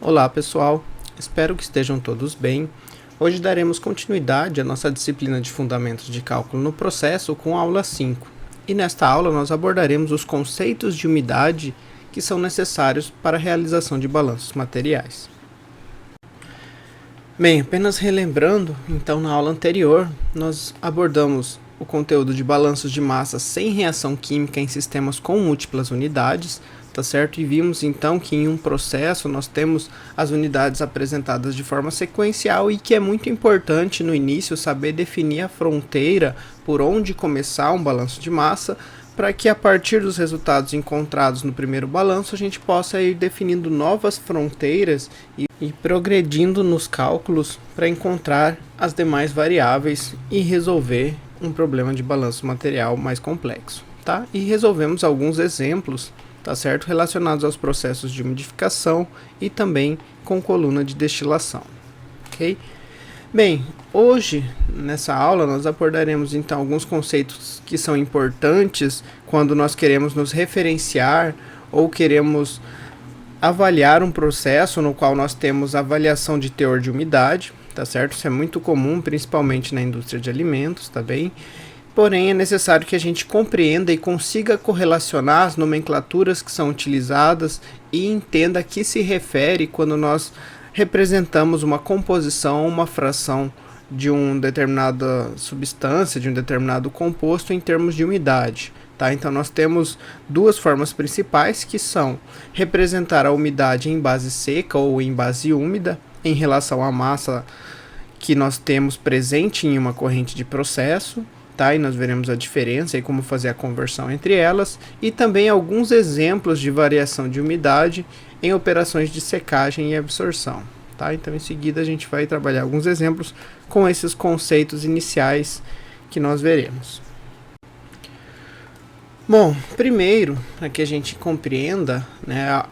Olá pessoal, espero que estejam todos bem. Hoje daremos continuidade à nossa disciplina de Fundamentos de Cálculo no Processo com a aula 5. E nesta aula nós abordaremos os conceitos de umidade que são necessários para a realização de balanços materiais. Bem, apenas relembrando, então na aula anterior nós abordamos o conteúdo de balanços de massa sem reação química em sistemas com múltiplas unidades, tá certo? E vimos então que em um processo nós temos as unidades apresentadas de forma sequencial e que é muito importante no início saber definir a fronteira por onde começar um balanço de massa, para que a partir dos resultados encontrados no primeiro balanço a gente possa ir definindo novas fronteiras e progredindo nos cálculos para encontrar as demais variáveis e resolver um problema de balanço material mais complexo, tá? E resolvemos alguns exemplos, tá certo, relacionados aos processos de umidificação e também com coluna de destilação, ok? Bem, hoje nessa aula nós abordaremos então alguns conceitos que são importantes quando nós queremos nos referenciar ou queremos avaliar um processo no qual nós temos avaliação de teor de umidade, tá certo? Isso é muito comum, principalmente na indústria de alimentos, tá bem? Porém, é necessário que a gente compreenda e consiga correlacionar as nomenclaturas que são utilizadas e entenda a que se refere quando nós representamos uma composição ou uma fração de uma determinada substância, de um determinado composto em termos de umidade. Tá? Então nós temos duas formas principais, que são representar a umidade em base seca ou em base úmida em relação à massa que nós temos presente em uma corrente de processo, tá? E nós veremos a diferença e como fazer a conversão entre elas, e também alguns exemplos de variação de umidade em operações de secagem e absorção. Tá? Então em seguida a gente vai trabalhar alguns exemplos com esses conceitos iniciais que nós veremos. Bom, primeiro, para que a gente compreenda, né,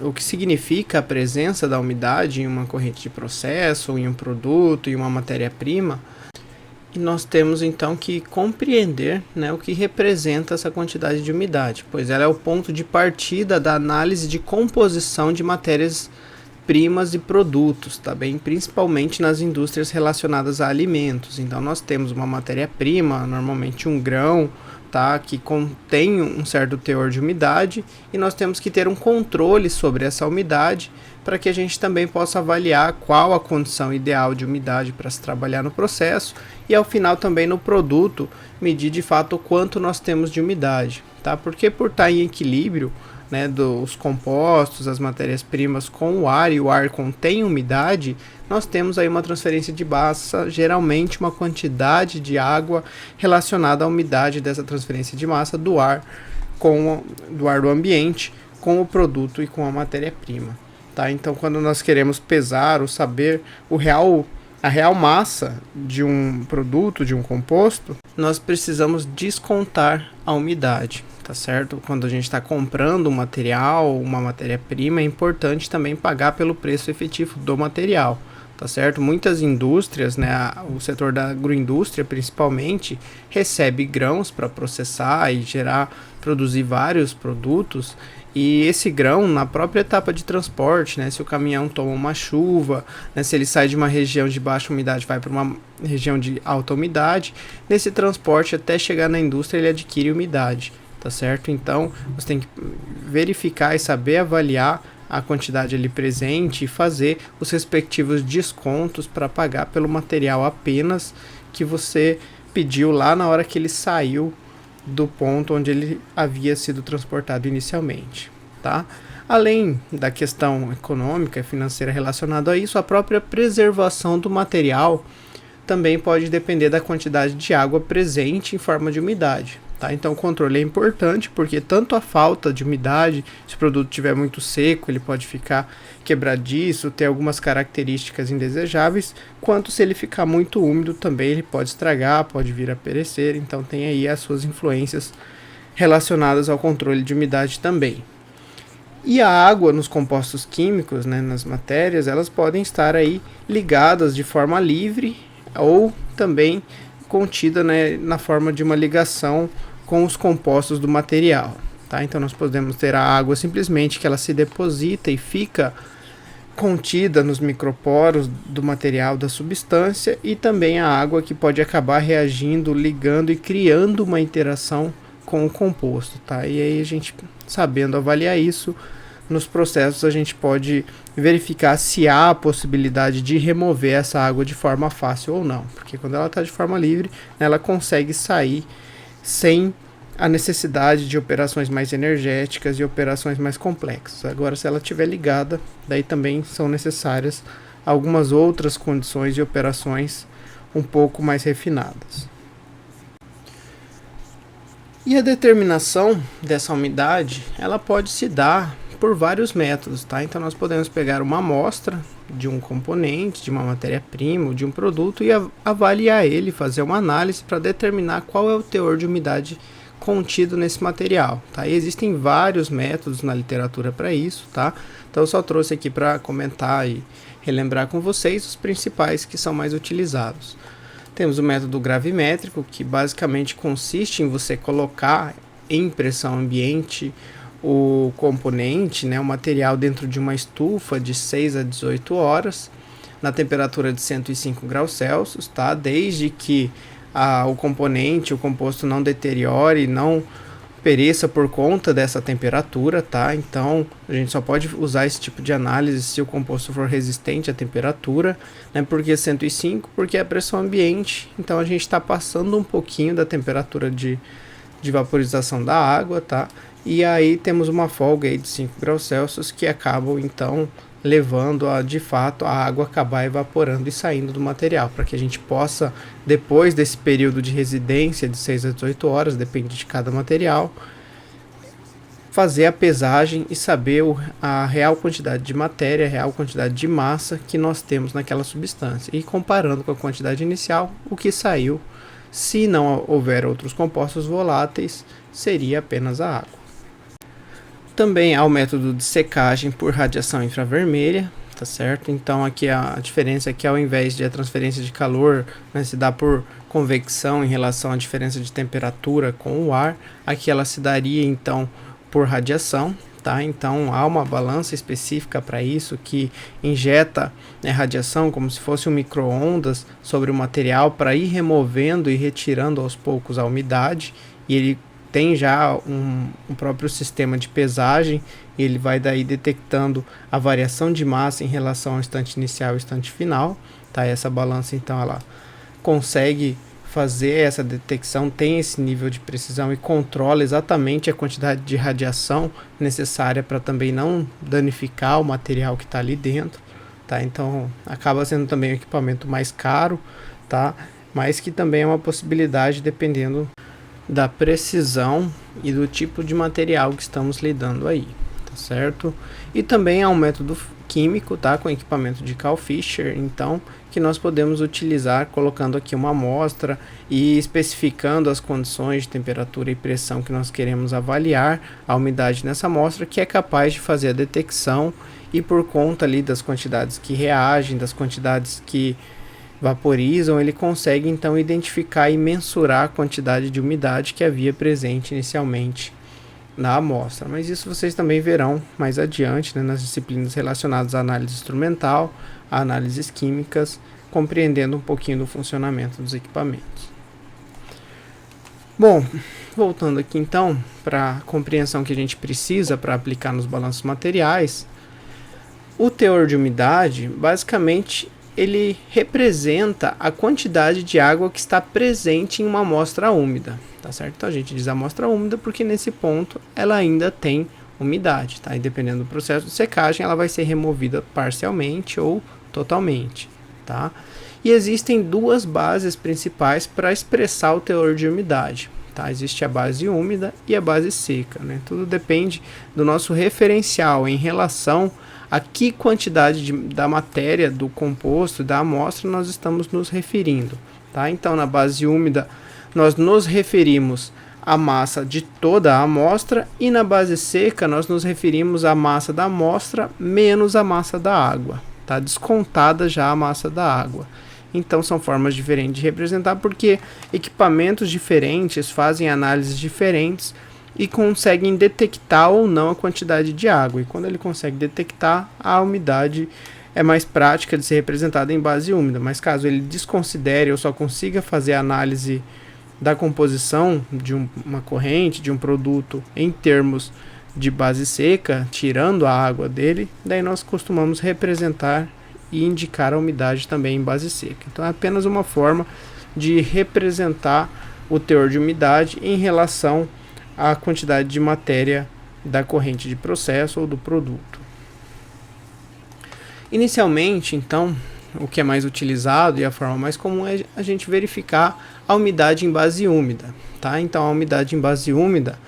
o que significa a presença da umidade em uma corrente de processo, ou em um produto, em uma matéria-prima, e nós temos então que compreender, né, o que representa essa quantidade de umidade, pois ela é o ponto de partida da análise de composição de matérias-primas e produtos, tá bem? Principalmente nas indústrias relacionadas a alimentos. Então nós temos uma matéria-prima, normalmente um grão, tá, que contém um certo teor de umidade, e nós temos que ter um controle sobre essa umidade para que a gente também possa avaliar qual a condição ideal de umidade para se trabalhar no processo e ao final também no produto medir de fato o quanto nós temos de umidade, tá? Porque por estar em equilíbrio, né, dos compostos, as matérias-primas com o ar, e o ar contém umidade, nós temos aí uma transferência de massa, geralmente uma quantidade de água relacionada à umidade dessa transferência de massa do ar do ambiente com o produto e com a matéria-prima. Tá? Então, quando nós queremos pesar ou saber a real massa de um produto, de um composto, nós precisamos descontar a umidade, tá certo? Quando a gente está comprando um material, uma matéria-prima, é importante também pagar pelo preço efetivo do material, tá certo? Muitas indústrias, né, o setor da agroindústria principalmente, recebe grãos para processar e produzir vários produtos, e esse grão, na própria etapa de transporte, né, se o caminhão toma uma chuva, né, se ele sai de uma região de baixa umidade vai para uma região de alta umidade, nesse transporte até chegar na indústria ele adquire umidade, tá certo? Então você tem que verificar e saber avaliar a quantidade ali presente e fazer os respectivos descontos para pagar pelo material apenas que você pediu lá na hora que ele saiu do ponto onde ele havia sido transportado inicialmente, tá? Além da questão econômica e financeira relacionada a isso, a própria preservação do material também pode depender da quantidade de água presente em forma de umidade, tá? Então o controle é importante porque tanto a falta de umidade, se o produto estiver muito seco, ele pode ficar quebradiço, ter algumas características indesejáveis, quanto se ele ficar muito úmido também ele pode estragar, pode vir a perecer, então tem aí as suas influências relacionadas ao controle de umidade também. E a água nos compostos químicos, né, nas matérias, elas podem estar aí ligadas de forma livre ou também contida, né, na forma de uma ligação com os compostos do material. Tá? Então nós podemos ter a água simplesmente que ela se deposita e fica contida nos microporos do material da substância, e também a água, que pode acabar reagindo, ligando e criando uma interação com o composto, tá? E aí a gente, sabendo avaliar isso, nos processos a gente pode verificar se há a possibilidade de remover essa água de forma fácil ou não, porque quando ela está de forma livre, ela consegue sair sem a necessidade de operações mais energéticas e operações mais complexas. Agora, se ela estiver ligada, daí também são necessárias algumas outras condições e operações um pouco mais refinadas. E a determinação dessa umidade, ela pode se dar por vários métodos, tá? Então nós podemos pegar uma amostra de um componente, de uma matéria-prima, de um produto, e avaliar ele, fazer uma análise para determinar qual é o teor de umidade contido nesse material, tá? E existem vários métodos na literatura para isso, tá? Então eu só trouxe aqui para comentar e relembrar com vocês os principais que são mais utilizados. Temos o método gravimétrico, que basicamente consiste em você colocar em pressão ambiente o componente, né, o material, dentro de uma estufa de 6 a 18 horas, na temperatura de 105 graus Celsius, tá? Desde que o componente, o composto, não deteriore, não pereça por conta dessa temperatura, tá? Então a gente só pode usar esse tipo de análise se o composto for resistente à temperatura, né? Porque 105, porque é a pressão ambiente, então a gente está passando um pouquinho da temperatura de vaporização da água, tá? E aí temos uma folga aí de 5 graus Celsius, que acabam então levando a, de fato, a água acabar evaporando e saindo do material, para que a gente possa, depois desse período de residência de 6 a 18 horas, depende de cada material, fazer a pesagem e saber a real quantidade de matéria, a real quantidade de massa que nós temos naquela substância, e comparando com a quantidade inicial, o que saiu, se não houver outros compostos voláteis, seria apenas a água. Também há o método de secagem por radiação infravermelha, tá certo? Então aqui a diferença é que, ao invés de a transferência de calor, né, se dá por convecção em relação à diferença de temperatura com o ar, aqui ela se daria então por radiação, tá? Então há uma balança específica para isso, que injeta, né, radiação como se fosse um micro-ondas sobre o material, para ir removendo e retirando aos poucos a umidade, e ele tem já um próprio sistema de pesagem, e ele vai daí detectando a variação de massa em relação ao instante inicial e instante final, tá? Essa balança então ela consegue fazer essa detecção, tem esse nível de precisão e controla exatamente a quantidade de radiação necessária para também não danificar o material que está ali dentro, tá? Então acaba sendo também um equipamento mais caro, tá? Mas que também é uma possibilidade dependendo da precisão e do tipo de material que estamos lidando aí, tá certo? E também há um método químico, tá, com equipamento de Carl Fischer, então, que nós podemos utilizar colocando aqui uma amostra e especificando as condições de temperatura e pressão que nós queremos avaliar, a umidade nessa amostra, que é capaz de fazer a detecção, e por conta ali das quantidades que reagem, das quantidades que vaporizam, ele consegue então identificar e mensurar a quantidade de umidade que havia presente inicialmente na amostra. Mas isso vocês também verão mais adiante, né, nas disciplinas relacionadas à análise instrumental, a análises químicas, compreendendo um pouquinho do funcionamento dos equipamentos. Bom, voltando aqui então para a compreensão que a gente precisa para aplicar nos balanços materiais, o teor de umidade, basicamente, ele representa a quantidade de água que está presente em uma amostra úmida, tá certo? Então a gente diz amostra úmida porque nesse ponto ela ainda tem umidade, tá? E dependendo do processo de secagem, ela vai ser removida parcialmente ou totalmente, tá? E existem duas bases principais para expressar o teor de umidade, tá? Existe a base úmida e a base seca, né? Tudo depende do nosso referencial em relação a que quantidade da matéria, do composto, da amostra nós estamos nos referindo, tá? Então, na base úmida, nós nos referimos à massa de toda a amostra, e na base seca, nós nos referimos à massa da amostra menos a massa da água, tá? Descontada já a massa da água. Então, são formas diferentes de representar, porque equipamentos diferentes fazem análises diferentes e conseguem detectar ou não a quantidade de água. E quando ele consegue detectar, a umidade é mais prática de ser representada em base úmida. Mas caso ele desconsidere ou só consiga fazer a análise da composição de uma corrente, de um produto em termos de base seca, tirando a água dele, daí nós costumamos representar e indicar a umidade também em base seca. Então é apenas uma forma de representar o teor de umidade em relação à quantidade de matéria da corrente de processo ou do produto. Inicialmente, então, o que é mais utilizado e a forma mais comum é a gente verificar a umidade em base úmida, tá? Então a umidade em base úmida,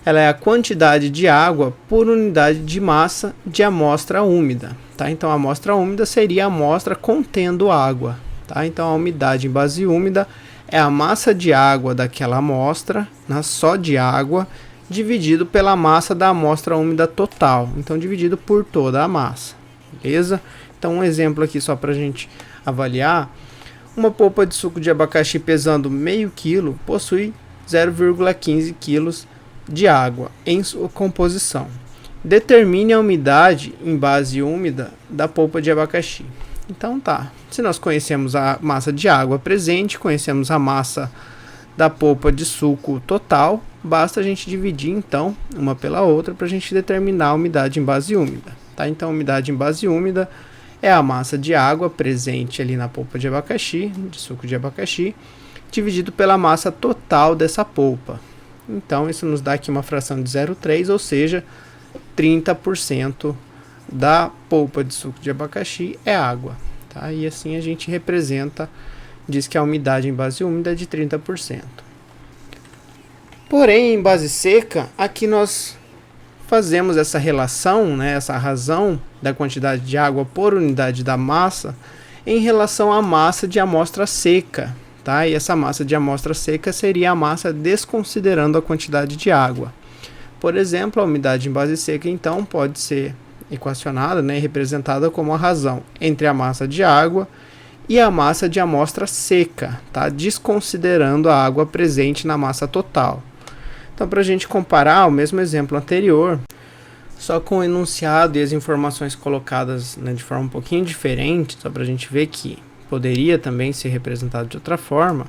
ela é a quantidade de água por unidade de massa de amostra úmida, tá? Então a amostra úmida seria a amostra contendo água, tá? Então a umidade em base úmida é a massa de água daquela amostra, só de água, dividido pela massa da amostra úmida total, então dividido por toda a massa, beleza? Então um exemplo aqui só para a gente avaliar: uma polpa de suco de abacaxi pesando meio quilo possui 0,15 kg de água em sua composição. Determine a umidade em base úmida da polpa de abacaxi. Então tá, se nós conhecemos a massa de água presente, conhecemos a massa da polpa de suco total, basta a gente dividir então uma pela outra para a gente determinar a umidade em base úmida, tá? Então a umidade em base úmida é a massa de água presente ali na polpa de abacaxi, de suco de abacaxi, dividido pela massa total dessa polpa. Então isso nos dá aqui uma fração de 0,3, ou seja, 30% da polpa de suco de abacaxi é água, tá? E assim a gente representa, diz que a umidade em base úmida é de 30%. Porém, em base seca, aqui nós fazemos essa relação, né, essa razão da quantidade de água por unidade da massa em relação à massa de amostra seca, tá? E essa massa de amostra seca seria a massa desconsiderando a quantidade de água. Por exemplo, a umidade em base seca então pode ser equacionada, né, representada como a razão entre a massa de água e a massa de amostra seca, tá? Desconsiderando a água presente na massa total. Então, para a gente comparar o mesmo exemplo anterior, só com o enunciado e as informações colocadas, né, de forma um pouquinho diferente, só para a gente ver que poderia também ser representado de outra forma,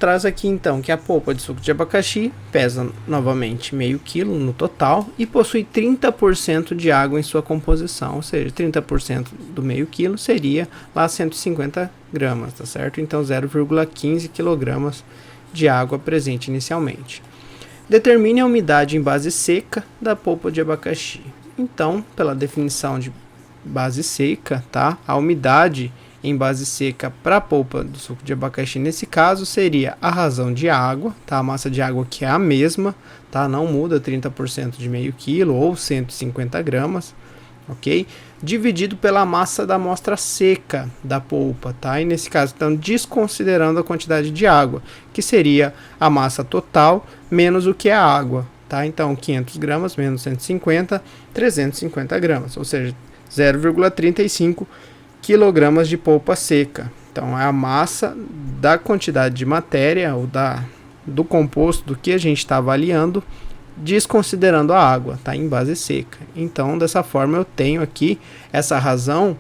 traz aqui então que a polpa de suco de abacaxi pesa novamente meio quilo no total e possui 30% de água em sua composição, ou seja, 30% do meio quilo seria lá 150 gramas, tá certo? Então 0,15 kg de água presente inicialmente. Determine a umidade em base seca da polpa de abacaxi. Então, pela definição de base seca, tá? A umidade em base seca para a polpa do suco de abacaxi, nesse caso, seria a razão de água, tá? A massa de água que é a mesma, tá? Não muda, 30% de meio quilo ou 150 gramas, ok? Dividido pela massa da amostra seca da polpa, tá? E nesse caso, então, desconsiderando a quantidade de água, que seria a massa total menos o que é a água, tá? Então, 500 gramas menos 150, 350 gramas, ou seja, 0,35 kg de polpa seca. Então, é a massa da quantidade de matéria ou do composto do que a gente está avaliando, desconsiderando a água, tá? Em base seca. Então, dessa forma, eu tenho aqui essa razão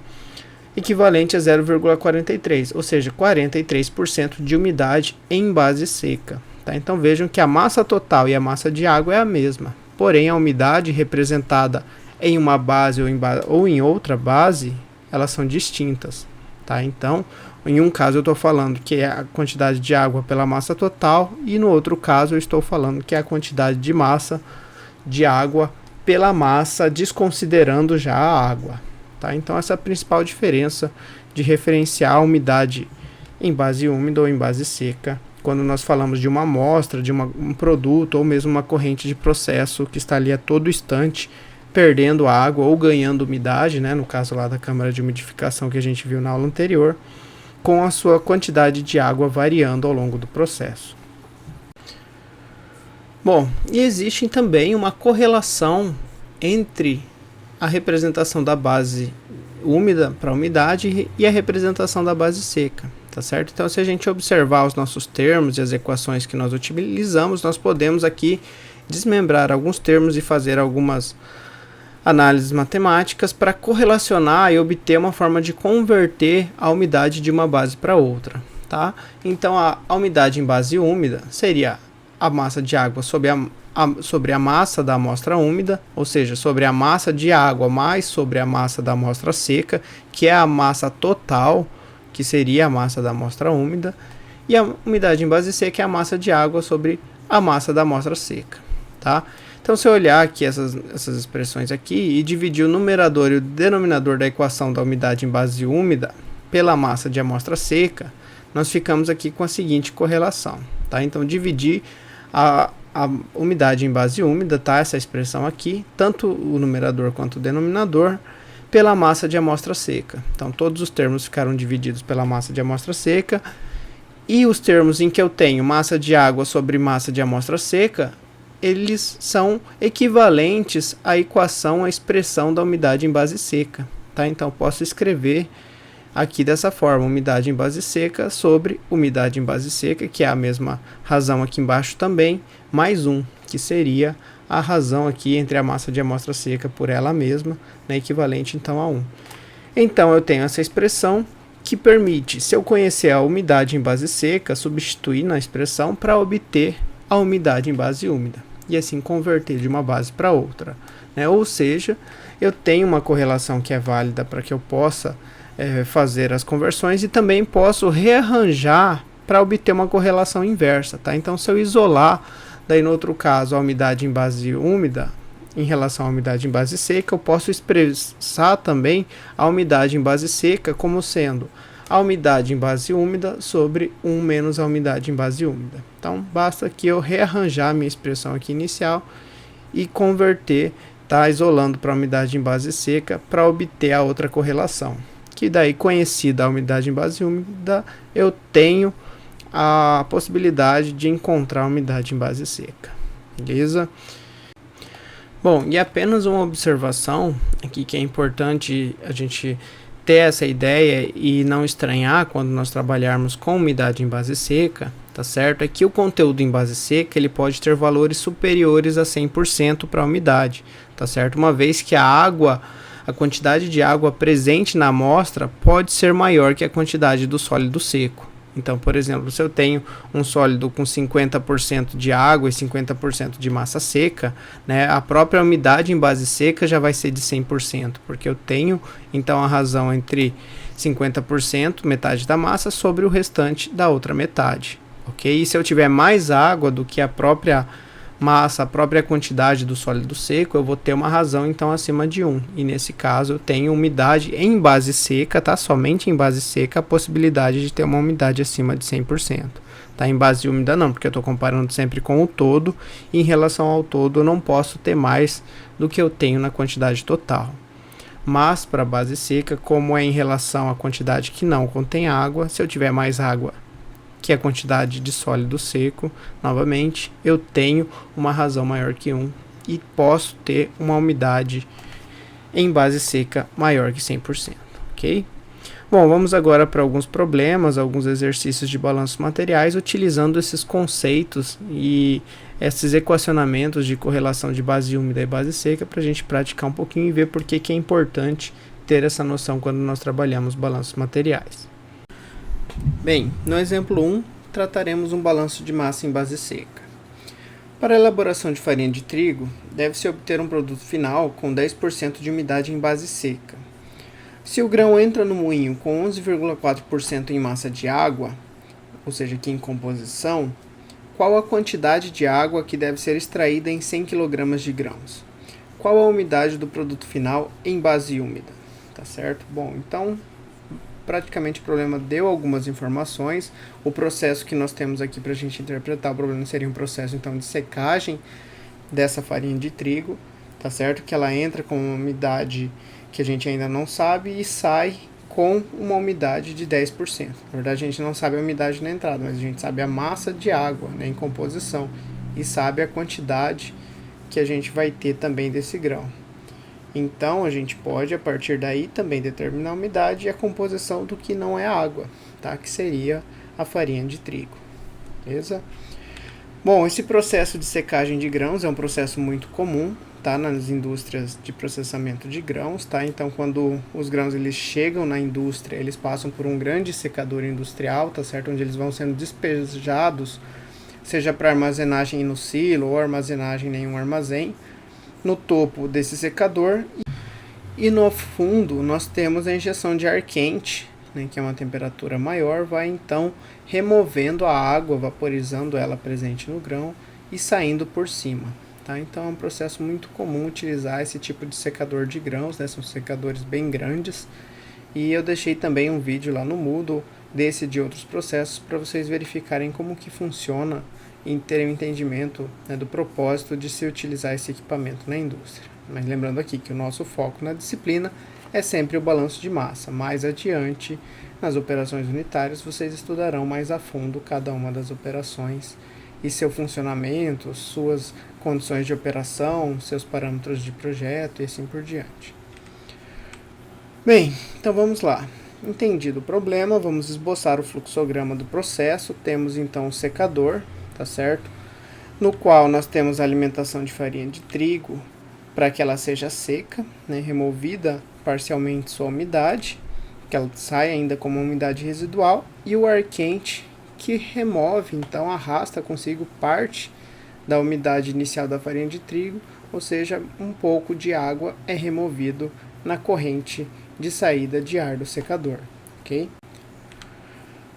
equivalente a 0,43, ou seja, 43% de umidade em base seca. Tá? Então vejam que a massa total e a massa de água é a mesma, porém a umidade representada em uma base ou em outra base, elas são distintas. Tá? Então, em um caso eu estou falando que é a quantidade de água pela massa total e no outro caso eu estou falando que é a quantidade de massa de água pela massa, desconsiderando já a água. Tá? Então essa é a principal diferença de referenciar a umidade em base úmida ou em base seca, quando nós falamos de uma amostra, de um produto ou mesmo uma corrente de processo que está ali a todo instante perdendo água ou ganhando umidade, né, no caso lá da câmara de umidificação que a gente viu na aula anterior, com a sua quantidade de água variando ao longo do processo. Bom, e existe também uma correlação entre a representação da base úmida para a umidade e a representação da base seca, tá certo? Então, se a gente observar os nossos termos e as equações que nós utilizamos, nós podemos aqui desmembrar alguns termos e fazer algumas análises matemáticas para correlacionar e obter uma forma de converter a umidade de uma base para outra, tá? Então a umidade em base úmida seria a massa de água sobre a massa da amostra úmida, ou seja, sobre a massa de água mais sobre a massa da amostra seca, que é a massa total, que seria a massa da amostra úmida, e a umidade em base seca é a massa de água sobre a massa da amostra seca, tá? Então, se eu olhar aqui essas expressões aqui e dividir o numerador e o denominador da equação da umidade em base úmida pela massa de amostra seca, nós ficamos aqui com a seguinte correlação, tá? Então, dividir a umidade em base úmida, tá? Essa expressão aqui, tanto o numerador quanto o denominador, pela massa de amostra seca. Então, todos os termos ficaram divididos pela massa de amostra seca, e os termos em que eu tenho massa de água sobre massa de amostra seca, eles são equivalentes à equação, à expressão da umidade em base seca, tá? Então, eu posso escrever aqui dessa forma, umidade em base seca sobre umidade em base seca, que é a mesma razão aqui embaixo também, mais 1, que seria a razão aqui entre a massa de amostra seca por ela mesma, né, equivalente então a 1. Então, eu tenho essa expressão que permite, se eu conhecer a umidade em base seca, substituir na expressão para obter a umidade em base úmida, e assim converter de uma base para outra, né? Ou seja, eu tenho uma correlação que é válida para que eu possa fazer as conversões, e também posso rearranjar para obter uma correlação inversa, tá? Então, se eu isolar, daí no outro caso, a umidade em base úmida em relação à umidade em base seca, eu posso expressar também a umidade em base seca como sendo a umidade em base úmida sobre 1 menos a umidade em base úmida. Então, basta que eu rearranjar a minha expressão aqui inicial e converter, tá, isolando para a umidade em base seca para obter a outra correlação. Que daí, conhecida a umidade em base úmida, eu tenho a possibilidade de encontrar a umidade em base seca. Beleza? Bom, e apenas uma observação aqui que é importante a gente ter essa ideia e não estranhar quando nós trabalharmos com umidade em base seca, tá certo? É que o conteúdo em base seca ele pode ter valores superiores a 100% para a umidade, tá certo? Uma vez que a quantidade de água presente na amostra pode ser maior que a quantidade do sólido seco. Então, por exemplo, se eu tenho um sólido com 50% de água e 50% de massa seca, né, a própria umidade em base seca já vai ser de 100%, porque eu tenho, então, a razão entre 50%, metade da massa, sobre o restante da outra metade, ok? E se eu tiver mais água do que a própria massa, a própria quantidade do sólido seco, eu vou ter uma razão então acima de 1. E nesse caso eu tenho umidade em base seca, tá? Somente em base seca a possibilidade de ter uma umidade acima de 100%. Tá? Em base úmida não, porque eu estou comparando sempre com o todo, e em relação ao todo eu não posso ter mais do que eu tenho na quantidade total. Mas para base seca, como é em relação à quantidade que não contém água, se eu tiver mais água que a quantidade de sólido seco, novamente, eu tenho uma razão maior que 1 e posso ter uma umidade em base seca maior que 100%, ok? Bom, vamos agora para alguns problemas, alguns exercícios de balanços materiais, utilizando esses conceitos e esses equacionamentos de correlação de base úmida e base seca para a gente praticar um pouquinho e ver por que é importante ter essa noção quando nós trabalhamos balanços materiais. Bem, no exemplo 1, trataremos um balanço de massa em base seca. Para a elaboração de farinha de trigo, deve-se obter um produto final com 10% de umidade em base seca. Se o grão entra no moinho com 11,4% em massa de água, ou seja, aqui em composição, qual a quantidade de água que deve ser extraída em 100 kg de grãos? Qual a umidade do produto final em base úmida? Tá certo? Bom, então praticamente o problema deu algumas informações. O processo que nós temos aqui para a gente interpretar o problema seria um processo então de secagem dessa farinha de trigo, tá certo? Que ela entra com uma umidade que a gente ainda não sabe e sai com uma umidade de 10%. Na verdade, a gente não sabe a umidade na entrada, mas a gente sabe a massa de água, né, em composição, e sabe a quantidade que a gente vai ter também desse grão. Então, a gente pode, a partir daí, também determinar a umidade e a composição do que não é água, tá? Que seria a farinha de trigo, beleza? Bom, esse processo de secagem de grãos é um processo muito comum, tá, nas indústrias de processamento de grãos, tá? Então, quando os grãos eles chegam na indústria, eles passam por um grande secador industrial, tá certo? Onde eles vão sendo despejados, seja para armazenagem no silo ou armazenagem em um armazém, no topo desse secador. E no fundo nós temos a injeção de ar quente, né, que é uma temperatura maior, vai então removendo a água, vaporizando ela presente no grão e saindo por cima. Tá? Então é um processo muito comum utilizar esse tipo de secador de grãos, né? São secadores bem grandes. E eu deixei também um vídeo lá no Moodle desse e de outros processos para vocês verificarem como que funciona e terem um entendimento, né, do propósito de se utilizar esse equipamento na indústria. Mas lembrando aqui que o nosso foco na disciplina é sempre o balanço de massa. Mais adiante, nas operações unitárias, vocês estudarão mais a fundo cada uma das operações e seu funcionamento, suas condições de operação, seus parâmetros de projeto e assim por diante. Bem, então vamos lá. Entendido o problema, vamos esboçar o fluxograma do processo. Temos então o secador, tá certo? No qual nós temos a alimentação de farinha de trigo para que ela seja seca, né, removida parcialmente sua umidade, que ela sai ainda como umidade residual, e o ar quente que remove, então arrasta consigo parte da umidade inicial da farinha de trigo, ou seja, um pouco de água é removido na corrente de saída de ar do secador, ok?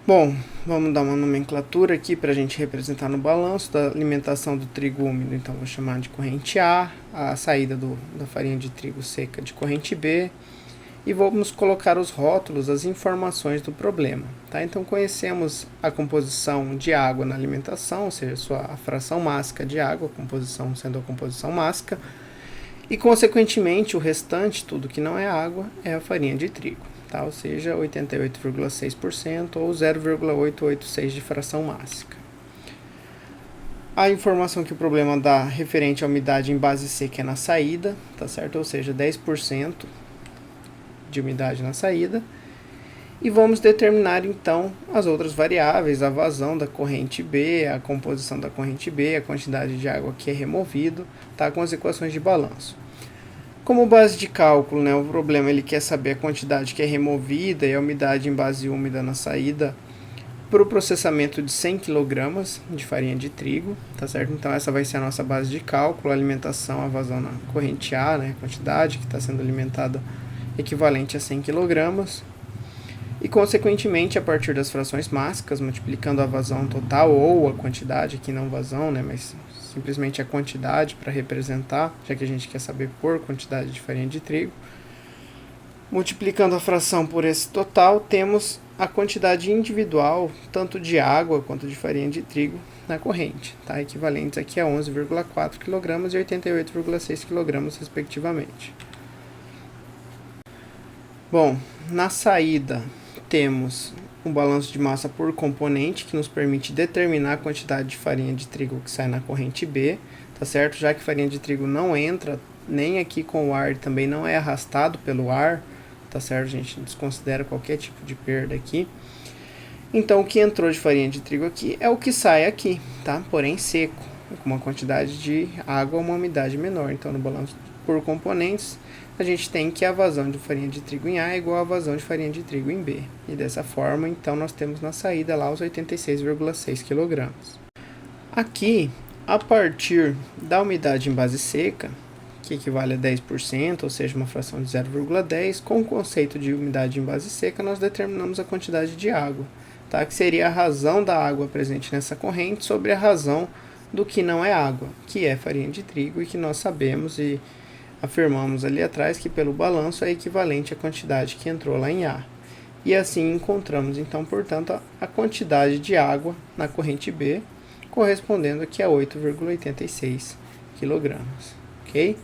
Bom, vamos dar uma nomenclatura aqui para a gente representar no balanço da alimentação do trigo úmido. Então, vou chamar de corrente a saída da farinha de trigo seca de corrente B, e vamos colocar os rótulos, as informações do problema. Tá? Então, conhecemos a composição de água na alimentação, ou seja, a fração mássica de água, a composição sendo a composição mássica, e, consequentemente, o restante, tudo que não é água, é a farinha de trigo. Tá? Ou seja, 88,6% ou 0,886 de fração mássica. A informação que o problema dá referente à umidade em base seca é na saída, tá certo? Ou seja, 10% de umidade na saída. E vamos determinar então as outras variáveis, a vazão da corrente B, a composição da corrente B, a quantidade de água que é removido, tá? Com as equações de balanço. Como base de cálculo, né, o problema ele quer saber a quantidade que é removida e a umidade em base úmida na saída para o processamento de 100 kg de farinha de trigo, tá certo? Então essa vai ser a nossa base de cálculo, a alimentação, a vazão na corrente A, né, a quantidade que está sendo alimentada equivalente a 100 kg. E, consequentemente, a partir das frações mássicas, multiplicando a vazão total ou a quantidade, aqui não vazão, né, mas simplesmente a quantidade para representar, já que a gente quer saber por quantidade de farinha de trigo. Multiplicando a fração por esse total, temos a quantidade individual, tanto de água quanto de farinha de trigo, na corrente, tá? Equivalentes aqui a 11,4 kg e 88,6 kg, respectivamente. Bom, na saída, temos um balanço de massa por componente que nos permite determinar a quantidade de farinha de trigo que sai na corrente B, tá certo? Já que farinha de trigo não entra nem aqui com o ar, também não é arrastado pelo ar, tá certo? A gente desconsidera qualquer tipo de perda aqui. Então, o que entrou de farinha de trigo aqui é o que sai aqui, tá? Porém seco, com uma quantidade de água ou uma umidade menor. Então, no balanço por componentes, a gente tem que a vazão de farinha de trigo em A é igual à vazão de farinha de trigo em B. E dessa forma, então, nós temos na saída lá os 86,6 kg. Aqui, a partir da umidade em base seca, que equivale a 10%, ou seja, uma fração de 0,10, com o conceito de umidade em base seca, nós determinamos a quantidade de água, tá? Que seria a razão da água presente nessa corrente sobre a razão do que não é água, que é farinha de trigo, e que nós sabemos e afirmamos ali atrás que pelo balanço é equivalente à quantidade que entrou lá em A. E assim encontramos então, portanto, a quantidade de água na corrente B, correspondendo aqui a 8,86 kg, ok?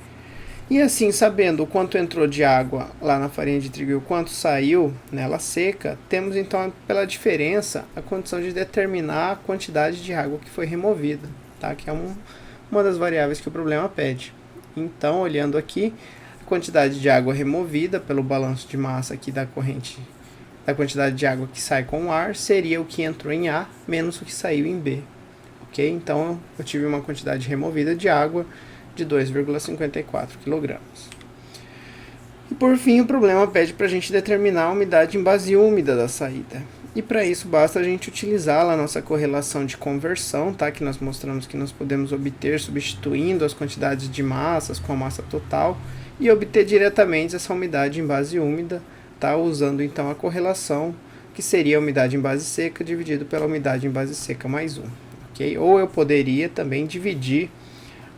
E assim, sabendo o quanto entrou de água lá na farinha de trigo e o quanto saiu nela seca, temos então pela diferença a condição de determinar a quantidade de água que foi removida, tá? Que é uma das variáveis que o problema pede. Então, olhando aqui, a quantidade de água removida pelo balanço de massa aqui da corrente, da quantidade de água que sai com o ar, seria o que entrou em A menos o que saiu em B, ok? Então eu tive uma quantidade removida de água de 2,54 kg. E por fim, o problema pede para a gente determinar a umidade em base úmida da saída. E para isso basta a gente utilizar lá a nossa correlação de conversão, tá? Que nós mostramos que nós podemos obter substituindo as quantidades de massas com a massa total e obter diretamente essa umidade em base úmida, tá? Usando então a correlação, que seria a umidade em base seca dividido pela umidade em base seca mais 1, ok? Ou eu poderia também dividir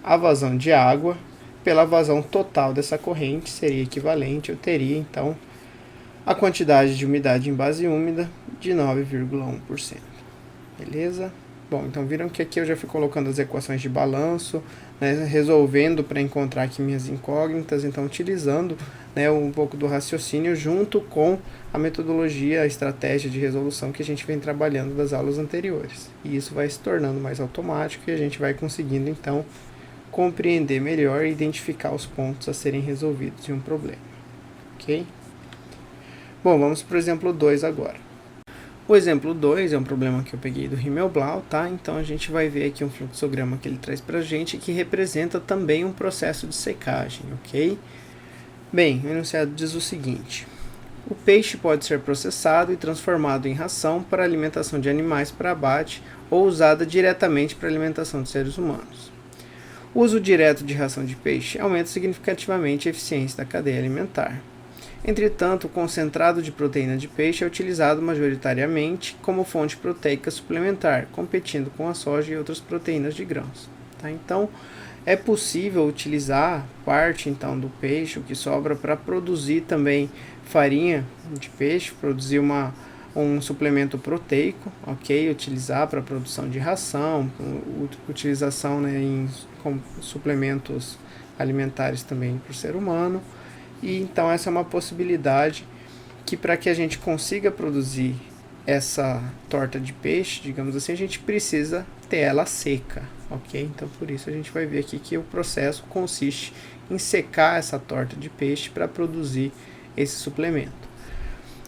a vazão de água pela vazão total dessa corrente, seria equivalente, eu teria então a quantidade de umidade em base úmida de 9,1%. Beleza? Bom, então viram que aqui eu já fui colocando as equações de balanço, né, resolvendo para encontrar aqui minhas incógnitas, então utilizando, né, um pouco do raciocínio junto com a metodologia, a estratégia de resolução que a gente vem trabalhando das aulas anteriores. E isso vai se tornando mais automático e a gente vai conseguindo então compreender melhor e identificar os pontos a serem resolvidos em um problema. Ok? Bom, vamos para o exemplo 2 agora. O exemplo 2 é um problema que eu peguei do Himmelblau, tá? Então a gente vai ver aqui um fluxograma que ele traz para a gente que representa também um processo de secagem, ok? Bem, o enunciado diz o seguinte: o peixe pode ser processado e transformado em ração para alimentação de animais para abate ou usada diretamente para alimentação de seres humanos. O uso direto de ração de peixe aumenta significativamente a eficiência da cadeia alimentar. Entretanto, o concentrado de proteína de peixe é utilizado majoritariamente como fonte proteica suplementar, competindo com a soja e outras proteínas de grãos. Tá? Então, é possível utilizar parte então do peixe, o que sobra, para produzir também farinha de peixe, produzir um suplemento proteico, ok? Utilizar para produção de ração, utilização, né, em suplementos alimentares também para o ser humano. E então essa é uma possibilidade que, para que a gente consiga produzir essa torta de peixe, digamos assim, a gente precisa ter ela seca, ok? Então por isso a gente vai ver aqui que o processo consiste em secar essa torta de peixe para produzir esse suplemento.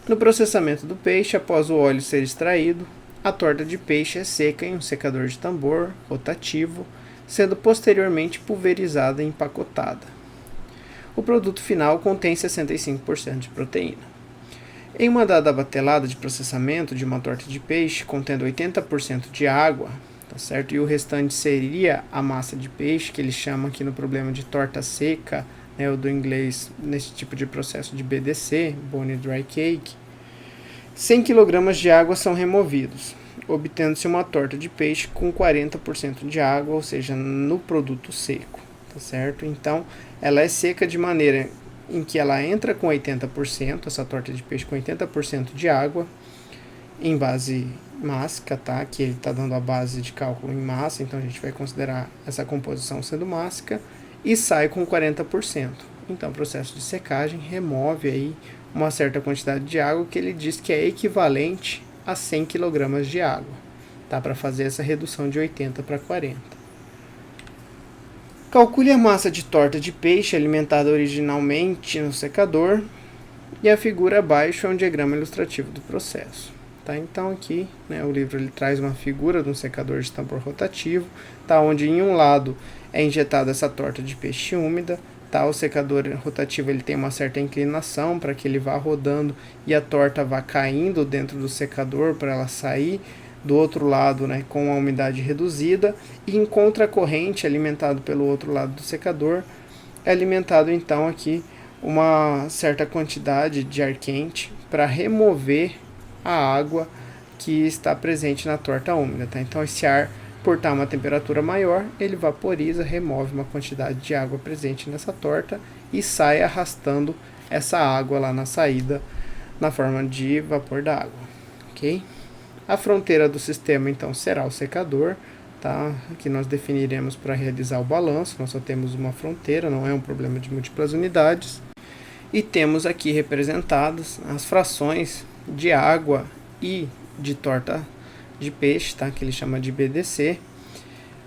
No processamento do peixe, após o óleo ser extraído, a torta de peixe é seca em um secador de tambor rotativo, sendo posteriormente pulverizada e empacotada. O produto final contém 65% de proteína. Em uma dada batelada de processamento de uma torta de peixe contendo 80% de água, tá certo? E o restante seria a massa de peixe, que eles chamam aqui no problema de torta seca, né, ou do inglês nesse tipo de processo de BDC, Bone Dry Cake. 100 kg de água são removidos, obtendo-se uma torta de peixe com 40% de água, ou seja, no produto seco, tá certo? Então, ela é seca de maneira em que ela entra com 80%, essa torta de peixe com 80% de água, em base mássica, tá? Que ele está dando a base de cálculo em massa, então a gente vai considerar essa composição sendo mássica, e sai com 40%. Então, o processo de secagem remove aí uma certa quantidade de água, que ele diz que é equivalente a 100 kg de água, tá? Para fazer essa redução de 80 para 40. Calcule a massa de torta de peixe alimentada originalmente no secador, e a figura abaixo é um diagrama ilustrativo do processo. Tá? Então aqui, né, o livro ele traz uma figura de um secador de tambor rotativo, tá? Onde em um lado é injetada essa torta de peixe úmida. Tá? O secador rotativo ele tem uma certa inclinação para que ele vá rodando e a torta vá caindo dentro do secador para ela sair do outro lado, né, com a umidade reduzida, e em contracorrente, alimentado pelo outro lado do secador, é alimentado então aqui uma certa quantidade de ar quente para remover a água que está presente na torta úmida. Tá? Então esse ar, por estar a uma temperatura maior, ele vaporiza, remove uma quantidade de água presente nessa torta e sai arrastando essa água lá na saída na forma de vapor da água, ok? A fronteira do sistema, então, será o secador, tá? Que nós definiremos para realizar o balanço. Nós só temos uma fronteira, não é um problema de múltiplas unidades. E temos aqui representadas as frações de água e de torta de peixe, tá? Que ele chama de BDC,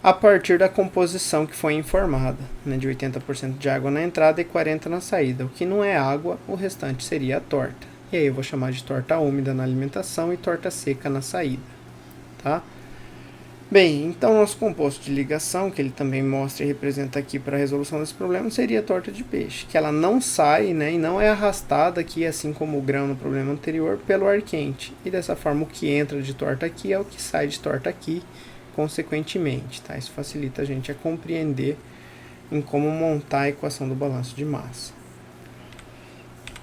a partir da composição que foi informada, né? De 80% de água na entrada e 40% na saída. O que não é água, o restante seria a torta. E aí eu vou chamar de torta úmida na alimentação e torta seca na saída, tá? Bem, então nosso composto de ligação, que ele também mostra e representa aqui para a resolução desse problema, seria a torta de peixe, que ela não sai, né, e não é arrastada aqui, assim como o grão no problema anterior, pelo ar quente. E dessa forma o que entra de torta aqui é o que sai de torta aqui, consequentemente. Tá? Isso facilita a gente a compreender em como montar a equação do balanço de massa.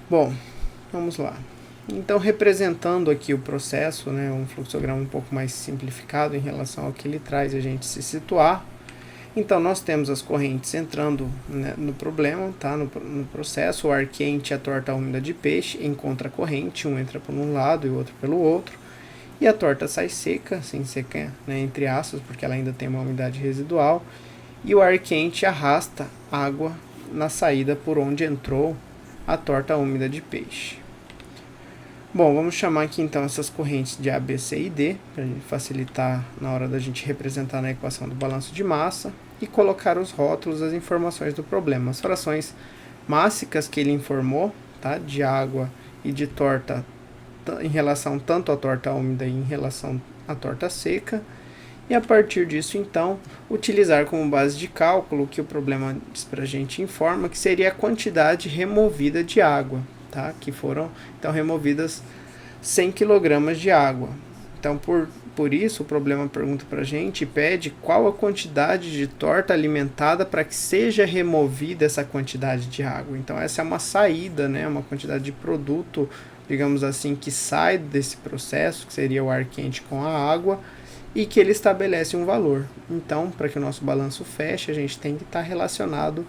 Bom, vamos lá. Então, representando aqui o processo, né, um fluxograma um pouco mais simplificado em relação ao que ele traz a gente se situar. Então, nós temos as correntes entrando, né, no problema, tá, no processo, o ar quente e a torta úmida de peixe em contracorrente, um entra por um lado e o outro pelo outro, e a torta sai seca, assim, seca, né, entre aspas, porque ela ainda tem uma umidade residual, e o ar quente arrasta água na saída por onde entrou a torta úmida de peixe. Bom, vamos chamar aqui então essas correntes de A, B, C e D, para facilitar na hora da gente representar na equação do balanço de massa, e colocar os rótulos, as informações do problema. As frações mássicas que ele informou, tá, de água e de torta, em relação tanto à torta úmida e em relação à torta seca, e a partir disso, então, utilizar como base de cálculo que o problema diz para a gente informa, que seria a quantidade removida de água, tá? Que foram, então, removidas 100 kg de água. Então, por isso, o problema pergunta para a gente e pede qual a quantidade de torta alimentada para que seja removida essa quantidade de água. Então, essa é uma saída, né? Uma quantidade de produto, digamos assim, que sai desse processo, que seria o ar quente com a água, e que ele estabelece um valor. Então, para que o nosso balanço feche, a gente tem que estar relacionado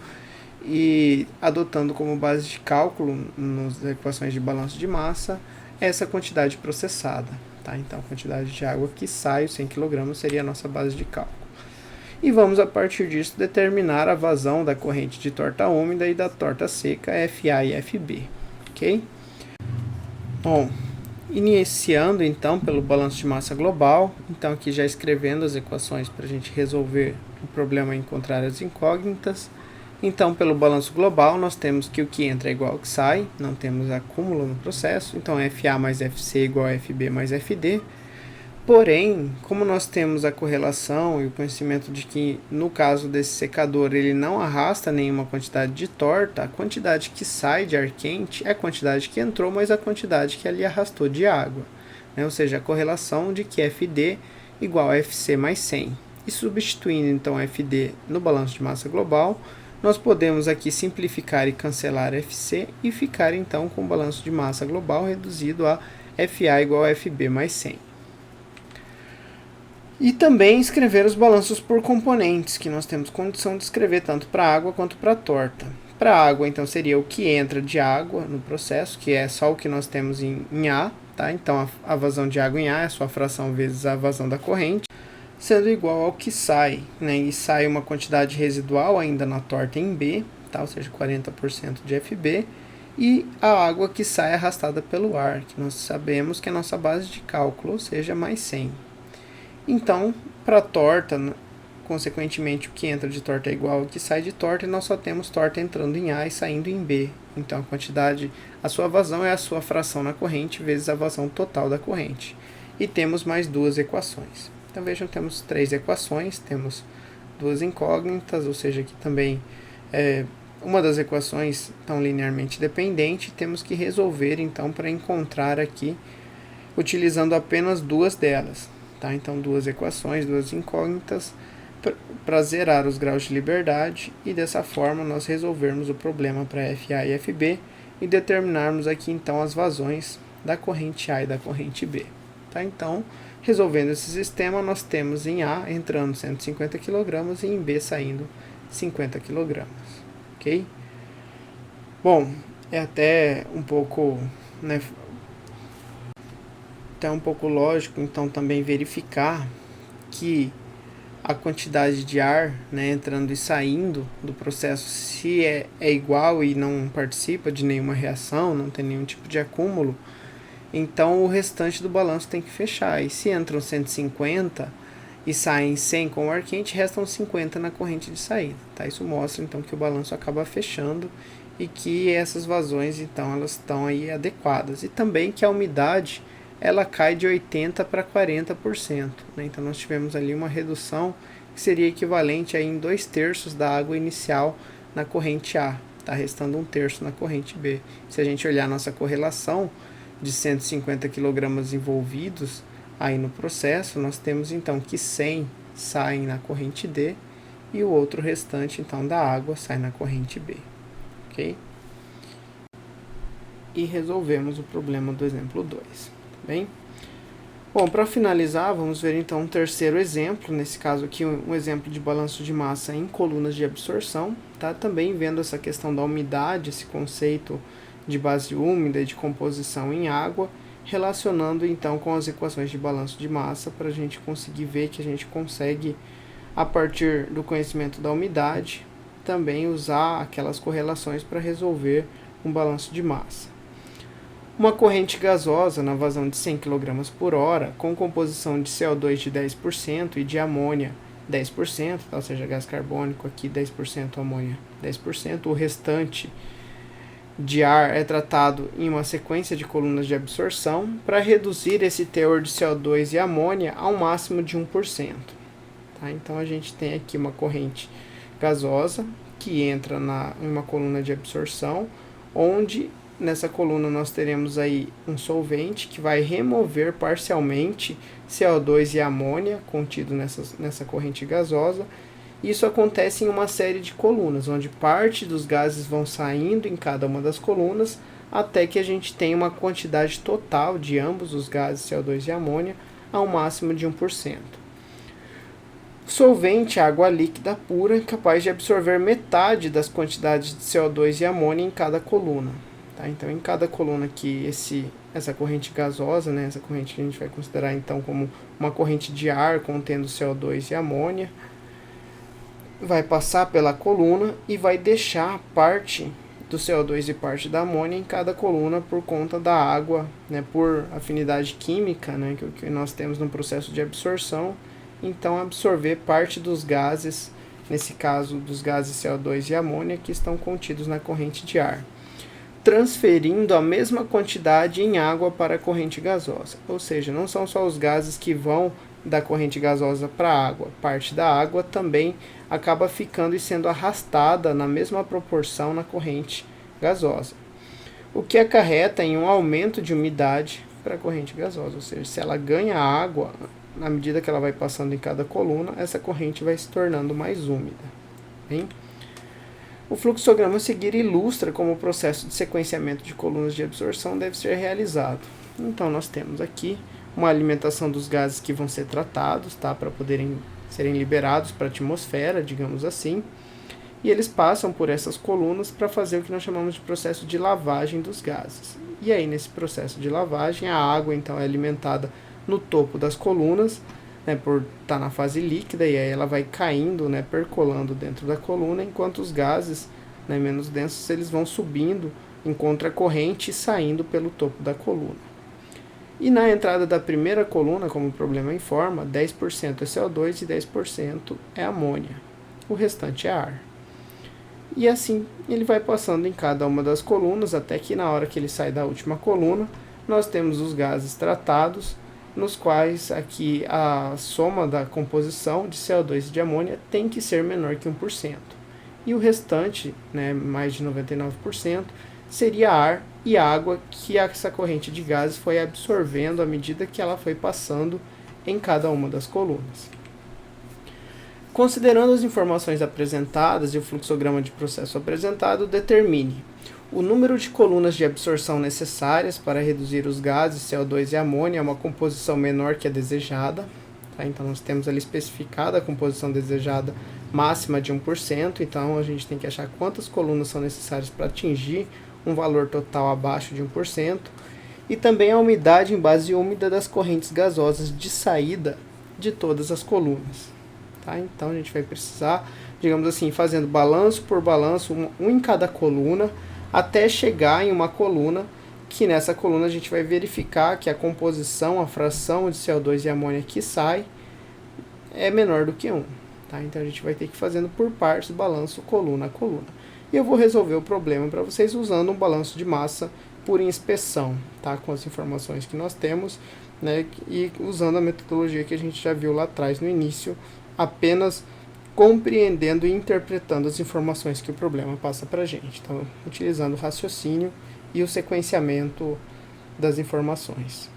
e adotando como base de cálculo nas equações de balanço de massa essa quantidade processada. Tá? Então, a quantidade de água que sai, os 100 kg, seria a nossa base de cálculo. E vamos, a partir disso, determinar a vazão da corrente de torta úmida e da torta seca, FA e FB. Ok? Bom, iniciando então pelo balanço de massa global, então aqui já escrevendo as equações para a gente resolver o problema e encontrar as incógnitas. Então, pelo balanço global, nós temos que o que entra é igual ao que sai, não temos acúmulo no processo, então FA mais FC é igual a FB mais FD. Porém, como nós temos a correlação e o conhecimento de que, no caso desse secador, ele não arrasta nenhuma quantidade de torta, a quantidade que sai de ar quente é a quantidade que entrou, mas a quantidade que ali arrastou de água. Né? Ou seja, a correlação de que FD igual a FC mais 100. E substituindo, então, FD no balanço de massa global, nós podemos aqui simplificar e cancelar FC e ficar, então, com o balanço de massa global reduzido a FA igual a FB mais 100. E também escrever os balanços por componentes, que nós temos condição de escrever tanto para água quanto para torta. Para água, então, seria o que entra de água no processo, que é só o que nós temos em A, tá? Então, a vazão de água em A é sua fração vezes a vazão da corrente, sendo igual ao que sai, né? E sai uma quantidade residual ainda na torta em B, tá? Ou seja, 40% de FB, e a água que sai arrastada pelo ar, que nós sabemos que é a nossa base de cálculo, ou seja, mais 100. Então, para a torta, consequentemente, o que entra de torta é igual ao que sai de torta, e nós só temos torta entrando em A e saindo em B. Então, a quantidade, a sua vazão é a sua fração na corrente vezes a vazão total da corrente. E temos mais duas equações. Então, vejam, temos 3 equações, temos 2 incógnitas, ou seja, aqui também uma das equações estão linearmente dependente, temos que resolver, então, para encontrar aqui, utilizando apenas 2 delas. Tá? Então, 2 equações, 2 incógnitas, para zerar os graus de liberdade e dessa forma nós resolvermos o problema para FA e FB e determinarmos aqui então as vazões da corrente A e da corrente B. Tá? Então, resolvendo esse sistema, nós temos em A entrando 150 kg e em B saindo 50 kg. Ok? Bom, é até um pouco, né, até um pouco lógico, então, também verificar que a quantidade de ar, né, entrando e saindo do processo, se é igual e não participa de nenhuma reação, não tem nenhum tipo de acúmulo, então o restante do balanço tem que fechar. E se entram 150 e saem 100 com o ar quente, restam 50 na corrente de saída. Tá? Isso mostra então que o balanço acaba fechando e que essas vazões então elas estão aí adequadas. E também que a umidade ela cai de 80% para 40%. Né? Então nós tivemos ali uma redução que seria equivalente a em 2/3 da água inicial na corrente A. Está restando 1/3 na corrente B. Se a gente olhar nossa correlação de 150 kg envolvidos aí no processo, nós temos então que 100 saem na corrente D e o outro restante então da água sai na corrente B. Ok? E resolvemos o problema do exemplo 2. Tá bem? Bom, para finalizar, vamos ver então um terceiro exemplo, nesse caso aqui um exemplo de balanço de massa em colunas de absorção, tá? Também vendo essa questão da umidade, esse conceito de base úmida e de composição em água, relacionando então com as equações de balanço de massa, para a gente conseguir ver que a gente consegue, a partir do conhecimento da umidade, também usar aquelas correlações para resolver um balanço de massa. Uma corrente gasosa na vazão de 100 kg por hora, com composição de CO2 de 10% e de amônia 10%, ou seja, gás carbônico aqui 10%, amônia 10%, o restante de ar é tratado em uma sequência de colunas de absorção para reduzir esse teor de CO2 e amônia ao máximo de 1%. Tá? Então a gente tem aqui uma corrente gasosa que entra em uma coluna de absorção, onde nessa coluna nós teremos aí um solvente que vai remover parcialmente CO2 e amônia contido nessa corrente gasosa. Isso acontece em uma série de colunas, onde parte dos gases vão saindo em cada uma das colunas, até que a gente tenha uma quantidade total de ambos os gases, CO2 e amônia, ao máximo de 1%. Solvente, água líquida pura, capaz de absorver metade das quantidades de CO2 e amônia em cada coluna. Tá? Então, em cada coluna aqui, essa corrente gasosa, né, essa corrente a gente vai considerar então como uma corrente de ar contendo CO2 e amônia, vai passar pela coluna e vai deixar parte do CO2 e parte da amônia em cada coluna por conta da água, né, por afinidade química, né, que nós temos no processo de absorção. Então, absorver parte dos gases, nesse caso dos gases CO2 e amônia, que estão contidos na corrente de ar, transferindo a mesma quantidade em água para a corrente gasosa. Ou seja, não são só os gases que vão da corrente gasosa para a água, parte da água também acaba ficando e sendo arrastada na mesma proporção na corrente gasosa, o que acarreta em um aumento de umidade para a corrente gasosa. Ou seja, se ela ganha água, na medida que ela vai passando em cada coluna, essa corrente vai se tornando mais úmida. Bem? O fluxograma a seguir ilustra como o processo de sequenciamento de colunas de absorção deve ser realizado. Então, nós temos aqui uma alimentação dos gases que vão ser tratados, tá, para poderem serem liberados para a atmosfera, digamos assim, e eles passam por essas colunas para fazer o que nós chamamos de processo de lavagem dos gases. E aí, nesse processo de lavagem, a água então é alimentada no topo das colunas, né, por estar na fase líquida, e aí ela vai caindo, né, percolando dentro da coluna, enquanto os gases, né, menos densos eles vão subindo em contracorrente e saindo pelo topo da coluna. E na entrada da primeira coluna, como o problema informa, 10% é CO2 e 10% é amônia. O restante é ar. E assim ele vai passando em cada uma das colunas, até que na hora que ele sai da última coluna, nós temos os gases tratados, nos quais aqui a soma da composição de CO2 e de amônia tem que ser menor que 1%. E o restante, né, mais de 99%, seria ar e água que essa corrente de gases foi absorvendo à medida que ela foi passando em cada uma das colunas. Considerando as informações apresentadas e o fluxograma de processo apresentado, determine o número de colunas de absorção necessárias para reduzir os gases CO2 e amônia a uma composição menor que a desejada. Tá? Então, nós temos ali especificada a composição desejada máxima de 1%, então a gente tem que achar quantas colunas são necessárias para atingir um valor total abaixo de 1%, e também a umidade em base úmida das correntes gasosas de saída de todas as colunas. Tá? Então a gente vai precisar, digamos assim, fazendo balanço por balanço, um em cada coluna, até chegar em uma coluna, que nessa coluna a gente vai verificar que a composição, a fração de CO2 e amônia que sai é menor do que 1. Tá? Então a gente vai ter que ir fazendo por partes, balanço coluna a coluna. E eu vou resolver o problema para vocês usando um balanço de massa por inspeção, tá? Com as informações que nós temos, né? E usando a metodologia que a gente já viu lá atrás no início, apenas compreendendo e interpretando as informações que o problema passa para a gente. Então, utilizando o raciocínio e o sequenciamento das informações.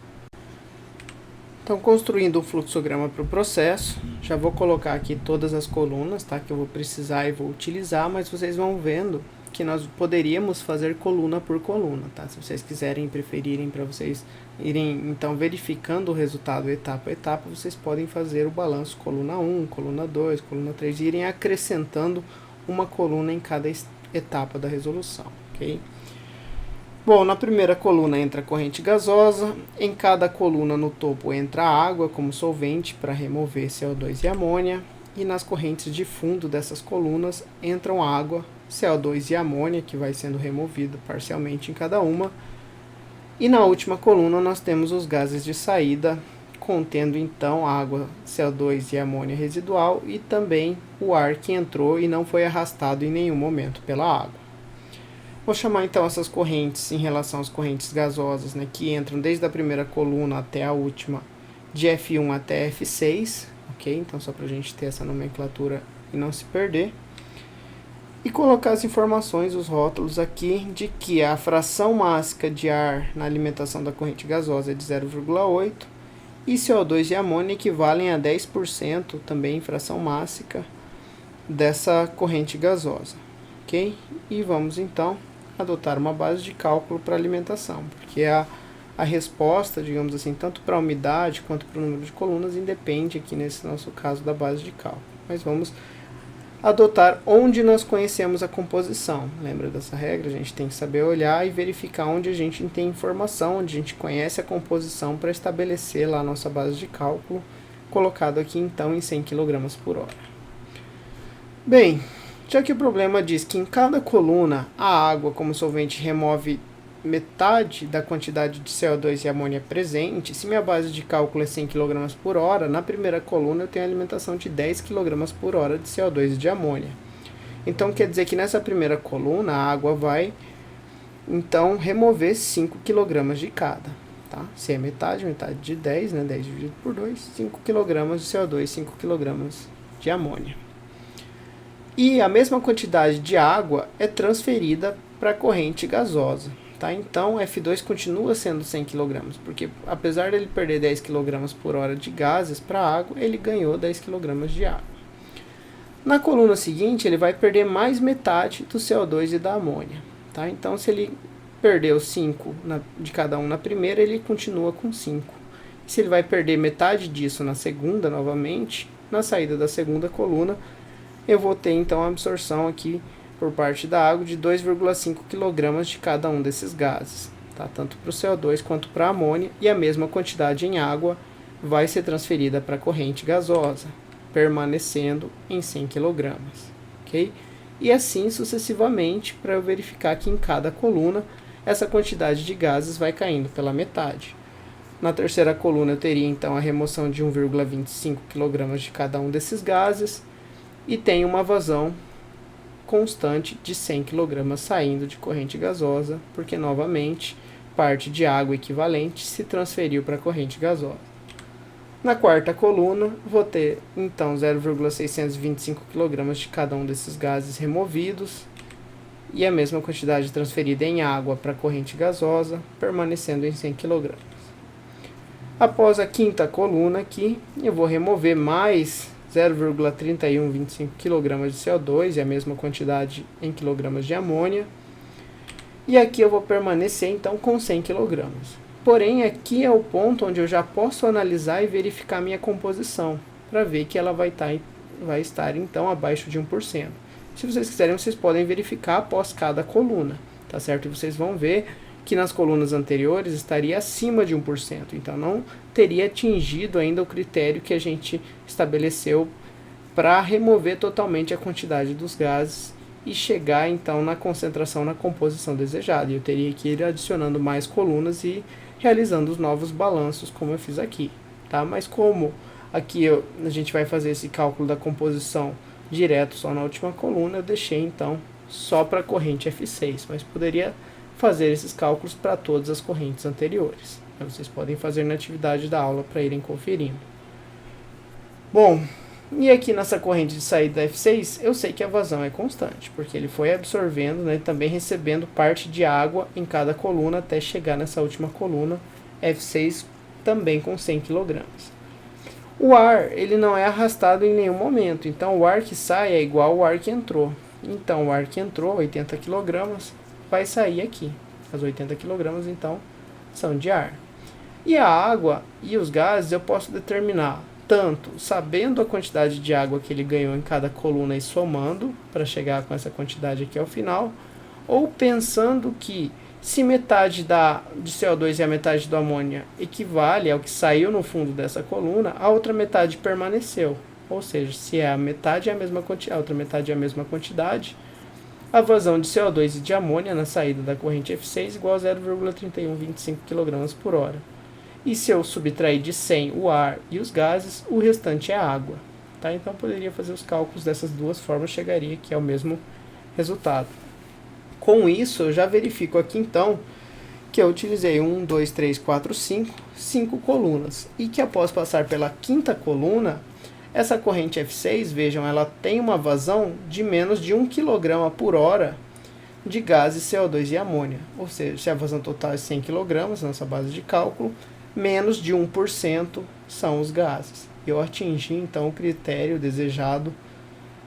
Então, construindo um fluxograma para o processo, já vou colocar aqui todas as colunas, tá, que eu vou precisar e vou utilizar, mas vocês vão vendo que nós poderíamos fazer coluna por coluna, tá? Se vocês quiserem, preferirem, para vocês irem, então, verificando o resultado etapa a etapa, vocês podem fazer o balanço coluna 1, coluna 2, coluna 3, e irem acrescentando uma coluna em cada etapa da resolução, ok? Bom, na primeira coluna entra a corrente gasosa, em cada coluna no topo entra água como solvente para remover CO2 e amônia, e nas correntes de fundo dessas colunas entram água, CO2 e amônia, que vai sendo removido parcialmente em cada uma, e na última coluna nós temos os gases de saída, contendo então água, CO2 e amônia residual, e também o ar que entrou e não foi arrastado em nenhum momento pela água. Vou chamar então essas correntes em relação às correntes gasosas, né, que entram desde a primeira coluna até a última, de F1 até F6, ok? Então só para a gente ter essa nomenclatura e não se perder. E colocar as informações, os rótulos aqui, de que a fração mássica de ar na alimentação da corrente gasosa é de 0,8 e CO2 e amônia equivalem a 10% também em fração mássica dessa corrente gasosa, ok? E vamos então adotar uma base de cálculo para alimentação, porque a resposta, digamos assim, tanto para a umidade quanto para o número de colunas, independe aqui nesse nosso caso da base de cálculo. Mas vamos adotar onde nós conhecemos a composição. Lembra dessa regra? A gente tem que saber olhar e verificar onde a gente tem informação, onde a gente conhece a composição para estabelecer lá a nossa base de cálculo, colocado aqui então em 100 kg por hora. Bem, já que o problema diz que em cada coluna a água como solvente remove metade da quantidade de CO2 e amônia presente, se minha base de cálculo é 100 kg por hora, na primeira coluna eu tenho a alimentação de 10 kg por hora de CO2 e de amônia. Então quer dizer que nessa primeira coluna a água vai então remover 5 kg de cada. Tá? Se é metade de 10, né? 10 dividido por 2, 5 kg de CO2, 5 kg de amônia. E a mesma quantidade de água é transferida para a corrente gasosa. Tá? Então, F2 continua sendo 100 kg, porque apesar de ele perder 10 kg por hora de gases para a água, ele ganhou 10 kg de água. Na coluna seguinte, ele vai perder mais metade do CO2 e da amônia. Tá? Então, se ele perdeu 5 de cada um na primeira, ele continua com 5. Se ele vai perder metade disso na segunda, novamente, na saída da segunda coluna, eu vou ter então a absorção aqui por parte da água de 2,5 kg de cada um desses gases, tá? Tanto para o CO2 quanto para a amônia, e a mesma quantidade em água vai ser transferida para a corrente gasosa, permanecendo em 100 kg, ok? E assim sucessivamente, para eu verificar que em cada coluna essa quantidade de gases vai caindo pela metade. Na terceira coluna eu teria então a remoção de 1,25 kg de cada um desses gases, e tem uma vazão constante de 100 kg saindo de corrente gasosa, porque novamente parte de água equivalente se transferiu para a corrente gasosa. Na quarta coluna, vou ter então 0,625 kg de cada um desses gases removidos e a mesma quantidade transferida em água para a corrente gasosa, permanecendo em 100 kg. Após a quinta coluna aqui, eu vou remover mais 0,3125 kg de CO2 e a mesma quantidade em quilogramas de amônia. E aqui eu vou permanecer então com 100 kg. Porém, aqui é o ponto onde eu já posso analisar e verificar minha composição, para ver que ela vai estar então abaixo de 1%. Se vocês quiserem, vocês podem verificar após cada coluna, tá certo? E vocês vão ver que nas colunas anteriores estaria acima de 1%, então não teria atingido ainda o critério que a gente estabeleceu para remover totalmente a quantidade dos gases e chegar então na concentração, na composição desejada. E eu teria que ir adicionando mais colunas e realizando os novos balanços como eu fiz aqui, tá? Mas como aqui a gente vai fazer esse cálculo da composição direto só na última coluna, eu deixei então só para a corrente F6, mas poderia fazer esses cálculos para todas as correntes anteriores. Vocês podem fazer na atividade da aula para irem conferindo. Bom, e aqui nessa corrente de saída F6, eu sei que a vazão é constante, porque ele foi absorvendo, né, também recebendo parte de água em cada coluna até chegar nessa última coluna, F6 também com 100 kg. O ar, ele não é arrastado em nenhum momento, então o ar que sai é igual ao ar que entrou. Então o ar que entrou, 80 kg, vai sair aqui. As 80 kg, então, são de ar. E a água e os gases eu posso determinar tanto sabendo a quantidade de água que ele ganhou em cada coluna e somando para chegar com essa quantidade aqui ao final, ou pensando que se metade de CO2 e a metade do amônia equivale ao que saiu no fundo dessa coluna, a outra metade permaneceu. Ou seja, se é a metade é a mesma quantidade, a outra metade é a mesma quantidade, a vazão de CO2 e de amônia na saída da corrente F6 igual a 0,3125 kg por hora. E se eu subtrair de 100 o ar e os gases, o restante é água. Tá? Então, poderia fazer os cálculos dessas duas formas, chegaria aqui ao mesmo resultado. Com isso, eu já verifico aqui, então, que eu utilizei 1, 2, 3, 4, 5 colunas. E que após passar pela quinta coluna, essa corrente F6, vejam, ela tem uma vazão de menos de 1 kg por hora de gases CO2 e amônia. Ou seja, se a vazão total é 100 kg, nossa base de cálculo, menos de 1% são os gases. Eu atingi, então, o critério desejado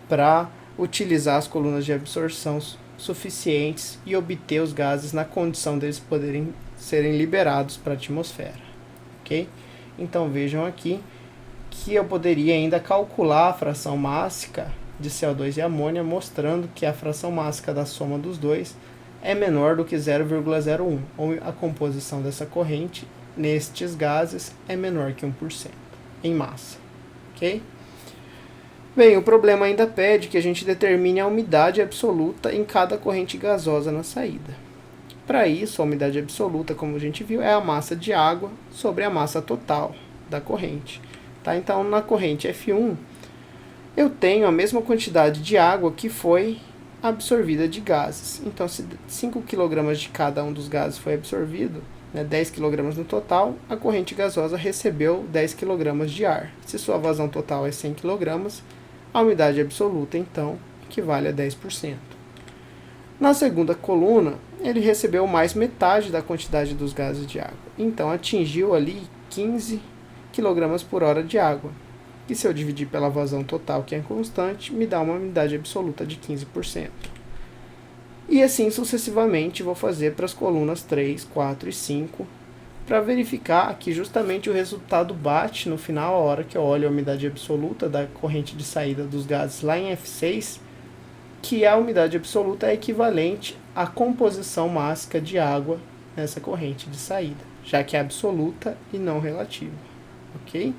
para utilizar as colunas de absorção suficientes e obter os gases na condição deles poderem serem liberados para a atmosfera. Ok? Então, vejam aqui que eu poderia ainda calcular a fração mássica de CO2 e amônia, mostrando que a fração mássica da soma dos dois é menor do que 0,01, ou a composição dessa corrente nestes gases é menor que 1% em massa. Ok? Bem, o problema ainda pede que a gente determine a umidade absoluta em cada corrente gasosa na saída. Para isso, a umidade absoluta, como a gente viu, é a massa de água sobre a massa total da corrente. Tá? Então, na corrente F1, eu tenho a mesma quantidade de água que foi absorvida de gases. Então, se 5 kg de cada um dos gases foi absorvido, 10 kg no total, a corrente gasosa recebeu 10 kg de ar. Se sua vazão total é 100 kg, a umidade absoluta, então, equivale a 10%. Na segunda coluna, ele recebeu mais metade da quantidade dos gases de água. Então, atingiu ali 15 kg por hora de água. E se eu dividir pela vazão total, que é constante, me dá uma umidade absoluta de 15%. E assim sucessivamente vou fazer para as colunas 3, 4 e 5, para verificar que justamente o resultado bate no final, a hora que eu olho a umidade absoluta da corrente de saída dos gases lá em F6, que a umidade absoluta é equivalente à composição mássica de água nessa corrente de saída, já que é absoluta e não relativa. Ok?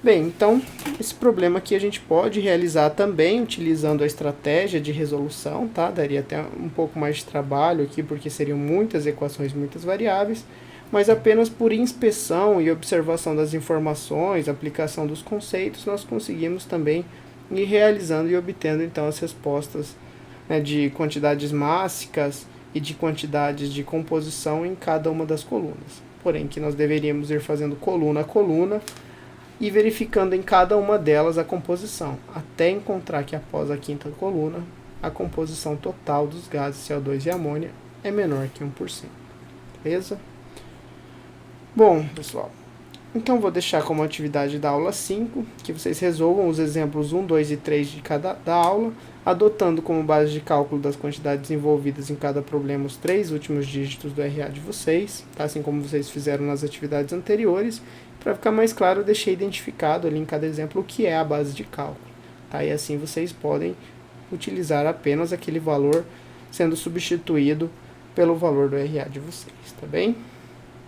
Bem, então, esse problema aqui a gente pode realizar também utilizando a estratégia de resolução, tá? Daria até um pouco mais de trabalho aqui, porque seriam muitas equações, muitas variáveis, mas apenas por inspeção e observação das informações, aplicação dos conceitos, nós conseguimos também ir realizando e obtendo, então, as respostas, né, de quantidades mássicas e de quantidades de composição em cada uma das colunas. Porém, que nós deveríamos ir fazendo coluna a coluna, e verificando em cada uma delas a composição, até encontrar que após a quinta coluna, a composição total dos gases CO2 e amônia é menor que 1%. Beleza? Bom, pessoal, então vou deixar como atividade da aula 5, que vocês resolvam os exemplos 1, 2 e 3 de cada da aula, adotando como base de cálculo das quantidades envolvidas em cada problema os 3 últimos dígitos do RA de vocês, tá? Assim como vocês fizeram nas atividades anteriores. Para ficar mais claro, eu deixei identificado ali em cada exemplo o que é a base de cálculo. Tá? E assim vocês podem utilizar apenas aquele valor sendo substituído pelo valor do RA de vocês, tá bem?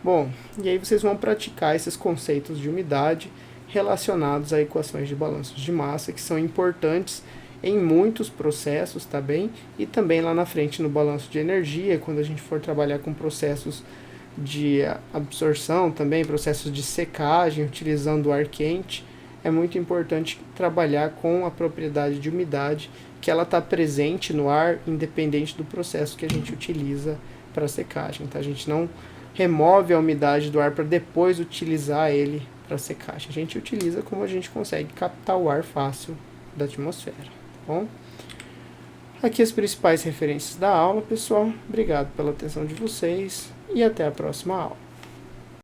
Bom, e aí vocês vão praticar esses conceitos de umidade relacionados a equações de balanços de massa, que são importantes em muitos processos, tá bem? E também lá na frente no balanço de energia, quando a gente for trabalhar com processos de absorção também, processos de secagem, utilizando o ar quente, é muito importante trabalhar com a propriedade de umidade, que ela está presente no ar, independente do processo que a gente utiliza para secagem, tá? A gente não remove a umidade do ar para depois utilizar ele para secagem. A gente utiliza como a gente consegue captar o ar fácil da atmosfera, tá bom? Aqui as principais referências da aula, pessoal. Obrigado pela atenção de vocês e até a próxima aula.